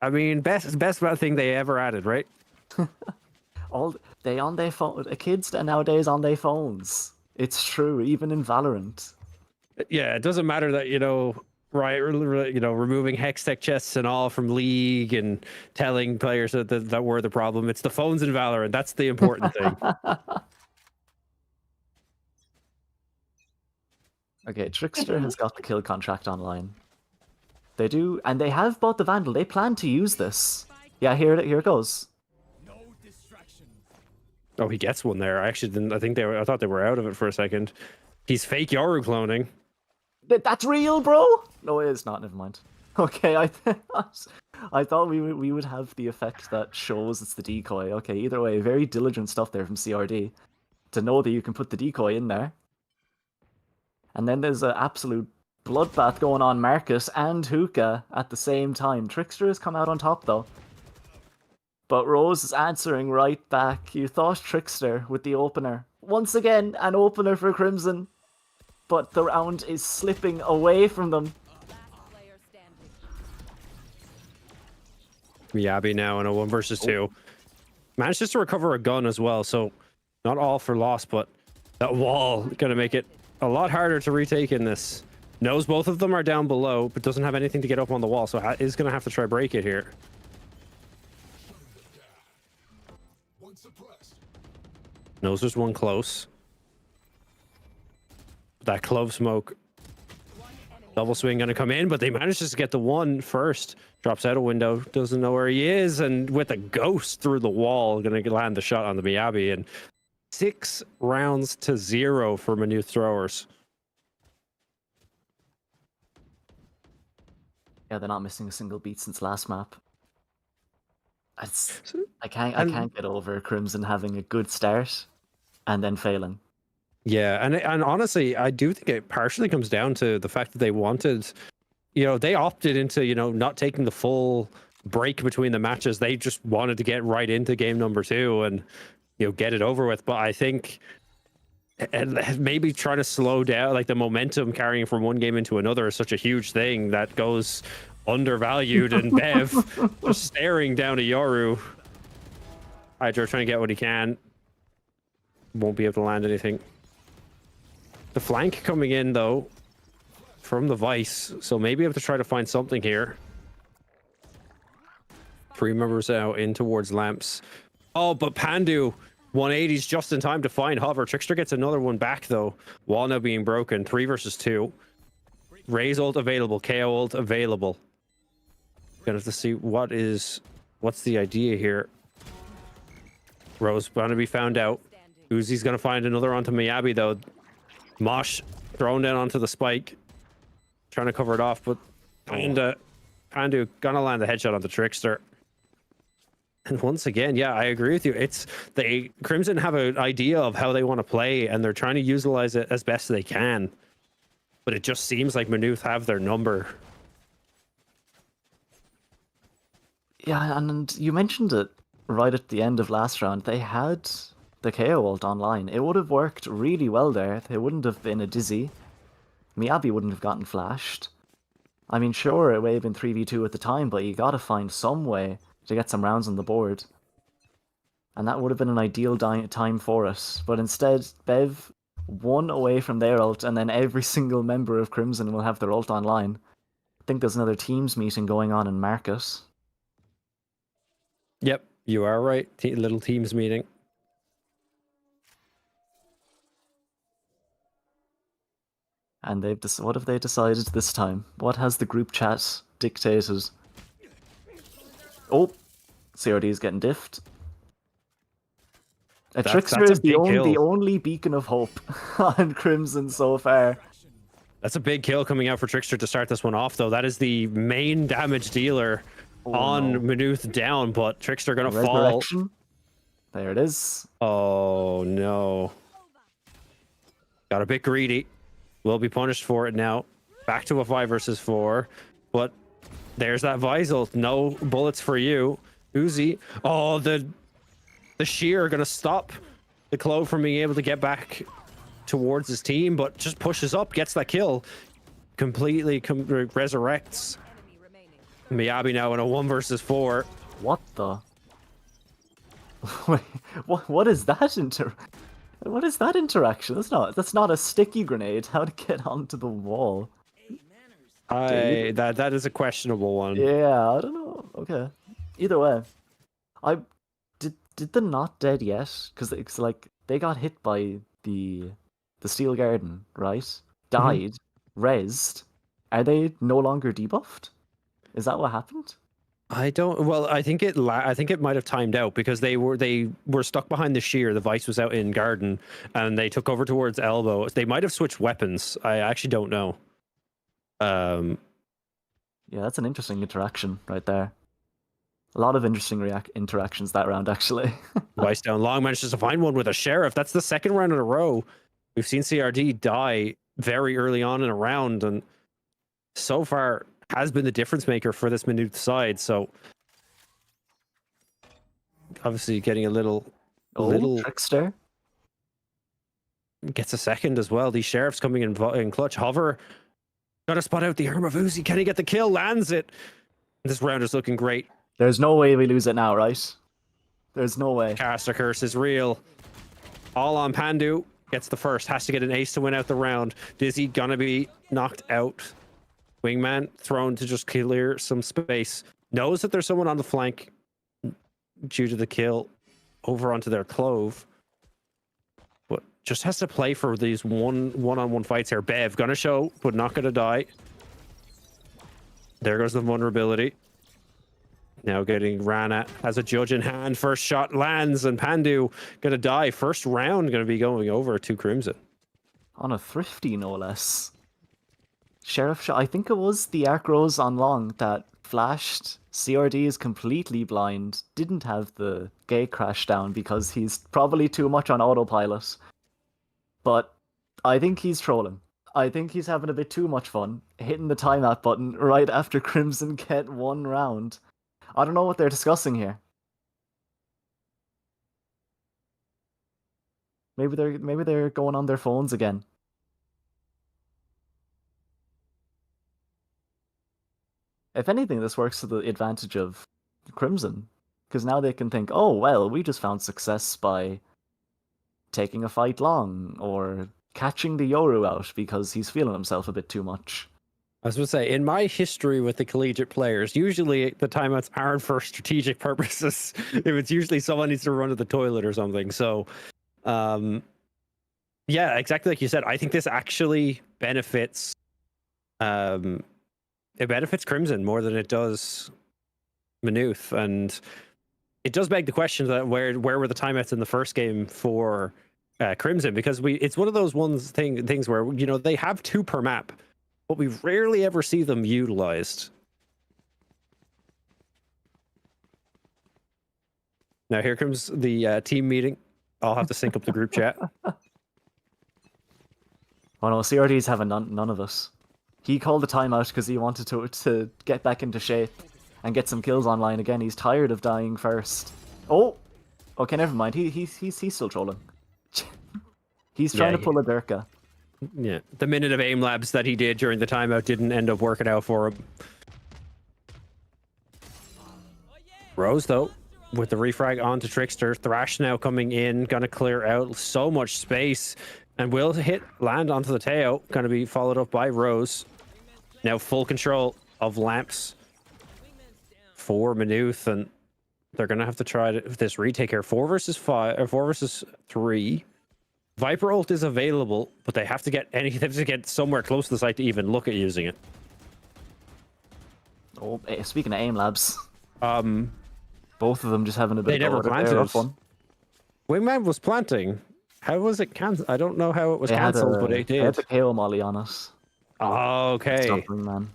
I mean, best thing they ever added, right? They on their phone. The kids nowadays on their phones. It's true, even in Valorant. Yeah, it doesn't matter that, right, removing Hextech chests and all from League and telling players that were the problem. It's the phones in Valorant. That's the important thing. Okay, Trickster has got the kill contract online. They do, and they have bought the Vandal. They plan to use this. Yeah, here it goes. Oh, he gets one there. I actually didn't. I thought they were out of it for a second. He's fake Yoru cloning. That's real, bro? No, it is not. Never mind. Okay, I thought we would have the effect that shows it's the decoy. Okay, either way, very diligent stuff there from CRD to know that you can put the decoy in there. And then there's an absolute bloodbath going on Marcus and Hookah at the same time. Trickster has come out on top though. But Rose is answering right back. You thought Trickster with the opener. Once again, an opener for Crimson. But the round is slipping away from them. Last player standing. Miyabi now in a 1 versus 2. Manages to recover a gun as well, so not all for loss, but that wall going to make it a lot harder to retake in this. Knows both of them are down below, but doesn't have anything to get up on the wall, so is going to have to try break it here. Knows there's one close. That clove smoke. Double swing going to come in, but they manages to get the one first. Drops out a window, doesn't know where he is, and with a ghost through the wall, going to land the shot on the Miyabi. And 6 rounds to 0 for Maynooth Throwers. Yeah, they're not missing a single beat since last map. I can't get over Crimson having a good start and then failing. Yeah, and honestly, I do think it partially comes down to the fact that they wanted, they opted into, not taking the full break between the matches. They just wanted to get right into game number 2 and, get it over with. But I think and maybe trying to slow down, like the momentum carrying from one game into another is such a huge thing that goes undervalued. And Bev just staring down at Yoru. Hydro trying to get what he can. Won't be able to land anything. The flank coming in though from the Vice, so maybe have to try to find something here. 3 members out in towards Lamps. Oh, but Pandu 180's just in time to find Hover. Trickster gets another one back though. Wall now being broken. 3 versus 2. Raze ult available. KO ult available. Gonna have to see what's the idea here. Rose gonna be found out. Uzi's gonna find another onto Miyabi though. Mosh thrown down onto the spike. Trying to cover it off, but Pandu gonna land the headshot onto Trickster. And once again, yeah, I agree with you. Crimson have an idea of how they want to play, and they're trying to utilize it as best they can. But it just seems like Maynooth have their number. Yeah, and you mentioned it right at the end of last round. They had the KO ult online. It would have worked really well there. They wouldn't have been a dizzy. Miyabi wouldn't have gotten flashed. I mean, sure, it may have been 3v2 at the time, but you gotta find some way to get some rounds on the board. And that would have been an ideal time for us. But instead, Bev 1 away from their ult, and then every single member of Crimson will have their ult online. I think there's another Teams meeting going on in Market. Yep, you are right. Little Teams meeting. And what have they decided this time? What has the group chat dictated? Oh, CRD is getting diffed. Trickster is the only beacon of hope on Crimson so far. That's a big kill coming out for Trickster to start this one off, though. That is the main damage dealer on Maynooth down, but Trickster gonna fall. There it is. Oh no. Got a bit greedy. Will be punished for it now. Back to a 5 versus 4, but there's that Visal. No bullets for you. Uzi. Oh, the shear gonna stop the Clove from being able to get back towards his team, but just pushes up, gets that kill. Completely resurrects. Miyabi now in a 1 versus 4. What the? Wait, what is that What is that interaction? That's not a sticky grenade. How to get onto the wall? That is a questionable one. Yeah, I don't know. Okay. Either way, did the not dead yet? Because it's like they got hit by the Steel Garden, right? Died, rezzed. Are they no longer debuffed? Is that what happened? I don't. Well, I think it might have timed out because they were stuck behind the shear. The Vice was out in Garden, and they took over towards Elbow. They might have switched weapons. I actually don't know. Yeah, that's an interesting interaction right there. A lot of interesting interactions that round, actually. Vice down long manages to find one with a Sheriff. That's the 2nd round in a row. We've seen CRD die very early on in a round, and so far has been the difference maker for this Maynooth side. So obviously getting a little Trickster gets a 2nd as well. These Sheriffs coming in clutch. Hover got to spot out the arm of Uzi. Can he get the kill? Lands it. This round is looking great. There's no way we lose it now, right? There's no way. Caster curse is real. All on Pandu. Gets the first. Has to get an ace to win out the round. Dizzy gonna be knocked out. Wingman thrown to just clear some space. Knows that there's someone on the flank due to the kill over onto their clove. But just has to play for these one-on-one fights here. Bev gonna show, but not gonna die. There goes the vulnerability. Now getting ran at. Has a judge in hand. First shot lands, and Pandu gonna die. First round gonna be going over to Crimson. On a thrifty, no less. Sheriff shot. I think it was the arc rose on long that flashed. CRD is completely blind. Didn't have the gate crash down because he's probably too much on autopilot. But I think he's trolling. I think he's having a bit too much fun, hitting the timeout button right after Crimson get one round. I don't know what they're discussing here. Maybe they're going on their phones again. If anything, this works to the advantage of Crimson, because now they can think, oh, well, we just found success by taking a fight long, or catching the Yoru out because he's feeling himself a bit too much. I was going to say, in my history with the collegiate players, usually the timeouts aren't for strategic purposes. If it's usually someone needs to run to the toilet or something. So, yeah, exactly like you said. I think this actually benefits. It benefits Crimson more than it does Maynooth, and it does beg the question that where were the timeouts in the first game for Crimson? Because it's one of those things where they have 2 per map, but we rarely ever see them utilized. Now here comes the team meeting. I'll have to sync up the group chat. Oh no, CRD's having none of us. He called a timeout because he wanted to get back into shape and get some kills online again. He's tired of dying first. Oh, okay, never mind. He's still trolling. He's trying to pull a Durka. Yeah, the minute of aim labs that he did during the timeout didn't end up working out for him. Rose, though, with the refrag onto Trickster. Thrash now coming in, gonna clear out so much space, and will land onto the Teo. Gonna be followed up by Rose. Now full control of lamps for Maynooth, and they're gonna have to try this retake here. 4 versus 5, or 4 versus 3. Viper ult is available, but they have to get somewhere close to the site to even look at using it. Oh, speaking of aim labs, both of them just having a bit. They never planted. Fun. Wingman was planting. How was it cancelled? I don't know how it was cancelled, but it did. They had the KO molly on us. Oh, okay. Wingman.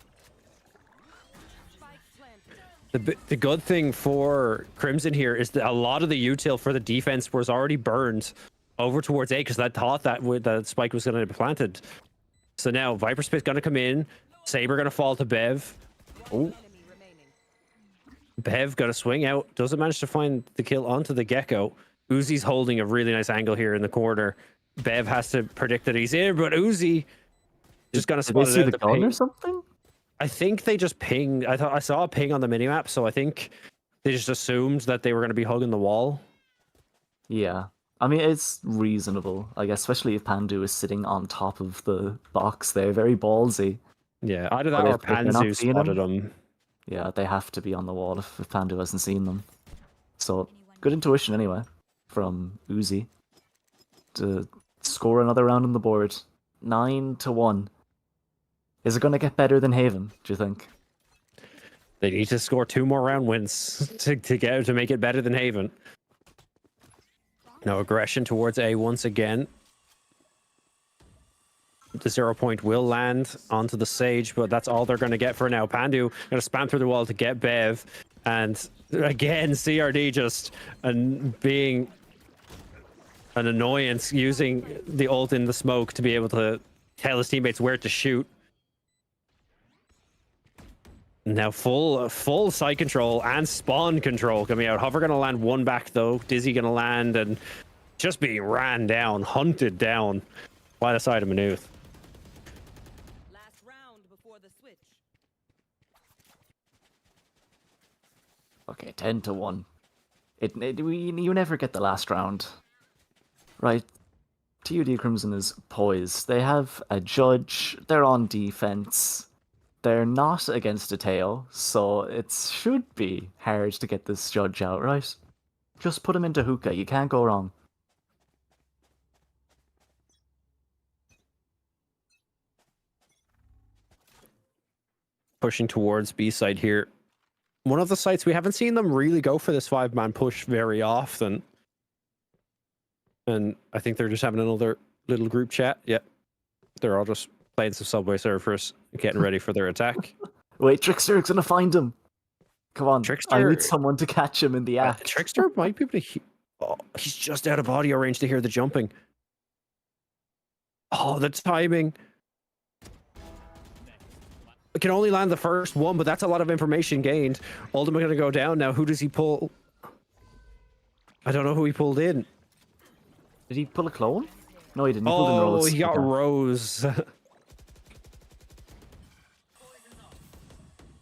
The good thing for Crimson here is that a lot of the util for the defense was already burned over towards A, because I thought that the spike was going to be planted. So now Viper Spit's going to come in. Saber going to fall to Bev. Oh, Bev got to swing out. Doesn't manage to find the kill onto the Gecko. Uzi's holding a really nice angle here in the corner. Bev has to predict that he's in, but Uzi just going to spot it out the gun or something. I think they just pinged. I saw a ping on the minimap, so I think they just assumed that they were going to be hugging the wall. Yeah. I mean, it's reasonable, I guess, especially if Pandu is sitting on top of the box there. Very ballsy. Yeah, either that or Panzu spotted him. Yeah, they have to be on the wall if Pandu hasn't seen them. So, good intuition anyway from Uzi to score another round on the board. 9-1. Is it going to get better than Haven, do you think? They need to score 2 more round wins to make it better than Haven. No aggression towards A once again. The 0 point will land onto the Sage, but that's all they're going to get for now. Pandu going to spam through the wall to get Bev. And again, CRD just being an annoyance, using the ult in the smoke to be able to tell his teammates where to shoot. Now full side control and spawn control coming out. Hover going to land 1 back though. Dizzy going to land and just being ran down, hunted down by the side of Maynooth. Last round before the switch. Okay, 10-1. You never get the last round. Right. TUD Crimson is poised. They have a judge. They're on defense. They're not against a tail, so it should be hard to get this judge out, right? Just put him into hookah. You can't go wrong. Pushing towards B side here. One of the sites we haven't seen them really go for this 5-man push very often. And I think they're just having another little group chat. Yep. They're all just playing some Subway Surfers, getting ready for their attack. Wait, Trickster's gonna find him. Come on, Trickster, I need someone to catch him in the act. Trickster might be able to... Oh, he's just out of audio range to hear the jumping. Oh, the timing. I can only land the first one, but that's a lot of information gained. Ultimate going to go down now. Who does he pull? I don't know who he pulled in. Did he pull a clone? No, he didn't. He pulled in Rose. He got Okay. Rose.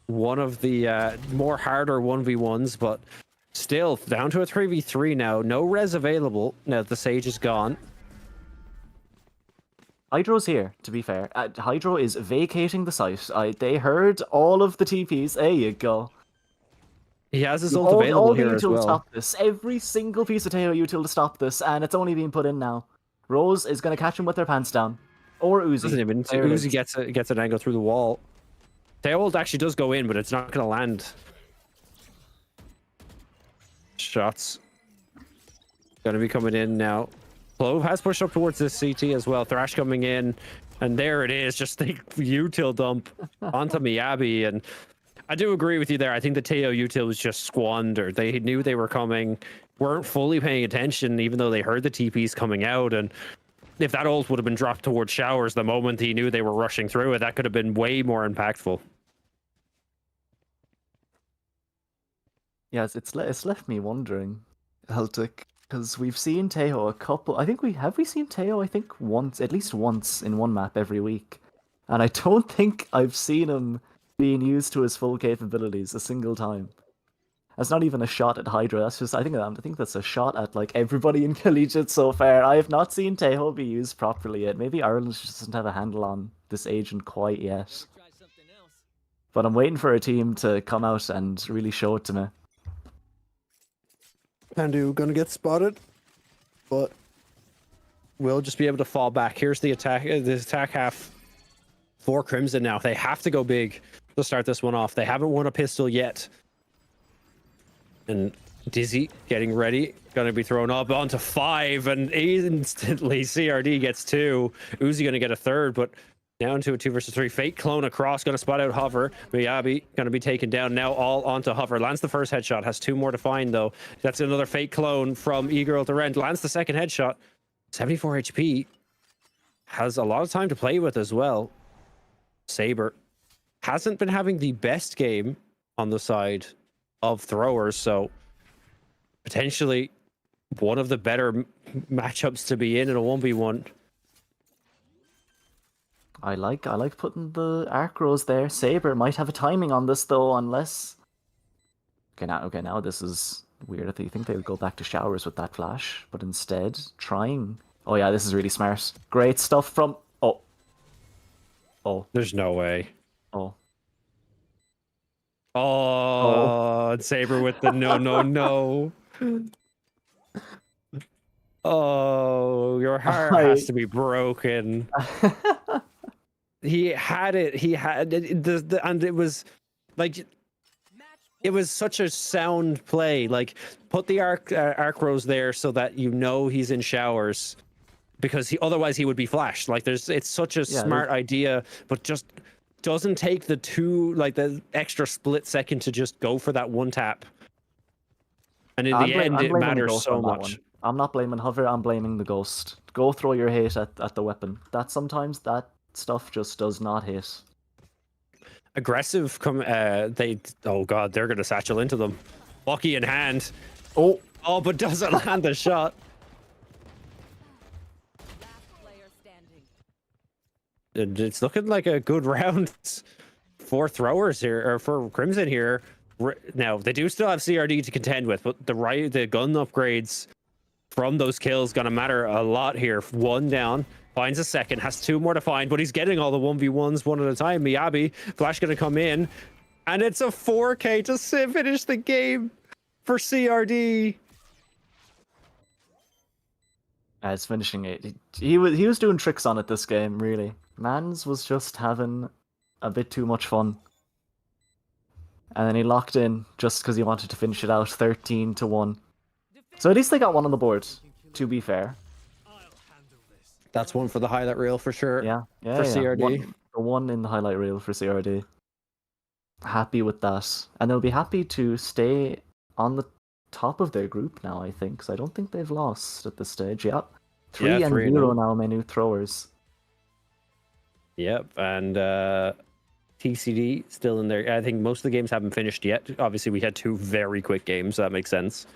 One of the more harder 1v1s, but still down to a 3v3 now. No res available. Now the Sage is gone. Hydro's here, to be fair. Hydro is vacating the site. They heard all of the TPs. There you go. He has his ult available here as util well. To stop this. Every single piece of Teo util to stop this, and it's only being put in now. Rose is going to catch him with their pants down. Or Uzi. Doesn't even. Uzi gets an angle through the wall. Teo ult actually does go in, but it's not going to land. Shots. Going to be coming in now. Clove has pushed up towards this CT as well. Thrash coming in, and there it is. Just the util dump onto Miyabi, and I do agree with you there. I think the Teo util was just squandered. They knew they were coming, weren't fully paying attention, even though they heard the TPs coming out. And if that ult would have been dropped towards Showers the moment he knew they were rushing through it, that could have been way more impactful. Yes, it's left me wondering, Celtic, because we've seen Teo a couple. I think we seen Teo. I think once, at least once, in one map every week, and I don't think I've seen him being used to his full capabilities a single time. That's not even a shot at Hydra. That's just I think that's a shot at like everybody in Collegiate so far. I have not seen Teo be used properly yet. Maybe Ireland just doesn't have a handle on this agent quite yet. But I'm waiting for a team to come out and really show it to me. Pandu gonna get spotted, but we'll just be able to fall back. Here's the attack. The attack half for Crimson now. They have to go big to start this one off. They haven't won a pistol yet. And Dizzy getting ready. Gonna be thrown up onto 5, and instantly CRD gets 2. Uzi gonna get a 3rd, but down to a 2 versus 3. Fake clone across, gonna spot out Hover. Miyabi gonna be taken down now, all onto Hover. Lands the first headshot, has 2 more to find though. That's another fake clone from E-Girl to Rent. Lands the second headshot. 74 HP. Has a lot of time to play with as well. Saber hasn't been having the best game on the side of Throwers, so potentially one of the better matchups to be in a 1v1. I like putting the arc rows there. Saber might have a timing on this though, unless. Okay, now this is weird. I think they would go back to Showers with that flash, but instead trying. Oh yeah, this is really smart. Great stuff from. Oh. There's no way. Oh. Oh, Saber with the no. Oh, your heart has to be broken. He had it. He had it. And it was like, it was such a sound play. Like, put the arc rows there so that you know he's in Showers, because otherwise he would be flashed. Like, it's such a smart idea, but just doesn't take the extra split second to just go for that one tap. And in the end, it matters so much. I'm not blaming Hover, I'm blaming the Ghost. Go throw your hate at the weapon. Sometimes that stuff just does not hit. Aggressive oh god, they're gonna satchel into them. Lucky in hand. Oh, but doesn't land the shot. Last player standing. And it's looking like a good round for Throwers here, or for Crimson here. Now they do still have CRD to contend with, but the gun upgrades from those kills gonna matter a lot here. One down, finds a second, has two more to find, but he's getting all the 1v1s one at a time. Miyabi, Flash gonna come in, and it's a 4K to finish the game for CRD. It's finishing it. He was doing tricks on it this game, really. Mans was just having a bit too much fun. And then he locked in just because he wanted to finish it out 13-1. So at least they got one on the board, to be fair. That's one for the highlight reel for sure. Yeah. For CRD. The one in the highlight reel for CRD. Happy with that. And they'll be happy to stay on the top of their group now, I think, because I don't think they've lost at this stage. Yep. 3-0 now, Maynooth Throwers. Yep, and TCD still in there. I think most of the games haven't finished yet. Obviously, we had two very quick games, so that makes sense.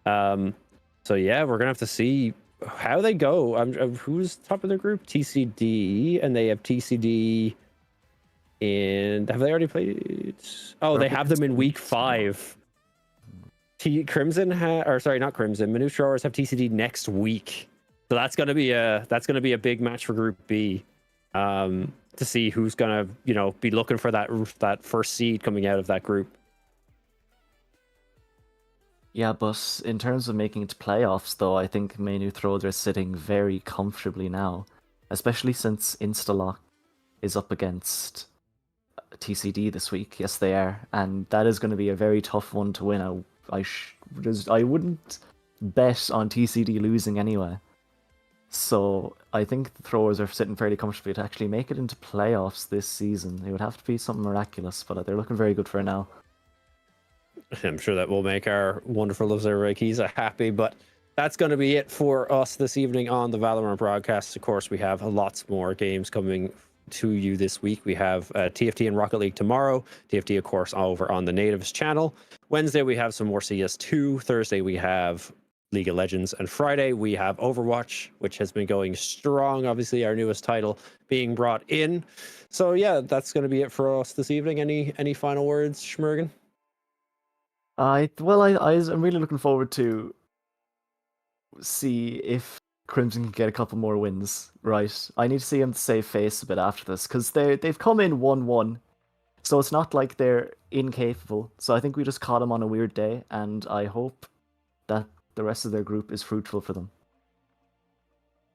So yeah, we're gonna have to see how they go. Who's top of their group? TCD, and they have TCD in. Have they already played? Oh, they have them in week 5. Crimson not Crimson. Maynooth Throwers have TCD next week, so that's gonna be a big match for Group B. To see who's gonna be looking for that first seed coming out of that group. Yeah, but in terms of making it to playoffs, though, I think Maynooth Throwers are sitting very comfortably now, especially since Instalock is up against TCD this week. Yes, they are, and that is going to be a very tough one to win. I wouldn't bet on TCD losing anyway. So I think the Throwers are sitting fairly comfortably to actually make it into playoffs this season. It would have to be something miraculous, but they're looking very good for now. I'm sure that will make our wonderful observer Akiza happy, but that's going to be it for us this evening on the Valorant broadcast. Of course, we have lots more games coming to you this week. We have TFT and Rocket League tomorrow. TFT, of course, over on the Natives channel. Wednesday, we have some more CS2. Thursday, we have League of Legends, and Friday we have Overwatch, which has been going strong. Obviously, our newest title being brought in. So yeah, that's going to be it for us this evening. Any final words, Schmergen? I'm really looking forward to see if Crimson can get a couple more wins. Right, I need to see them to save face a bit after this because they've come in 1-1, so it's not like they're incapable. So I think we just caught them on a weird day, and I hope that the rest of their group is fruitful for them.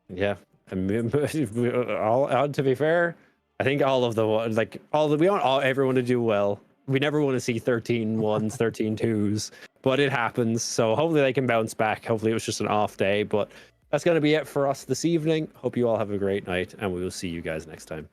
Yeah, to be fair, I think we want everyone to do well. We never want to see 13-1s, 13-2s, but it happens. So hopefully they can bounce back. Hopefully it was just an off day, but that's going to be it for us this evening. Hope you all have a great night, and we will see you guys next time.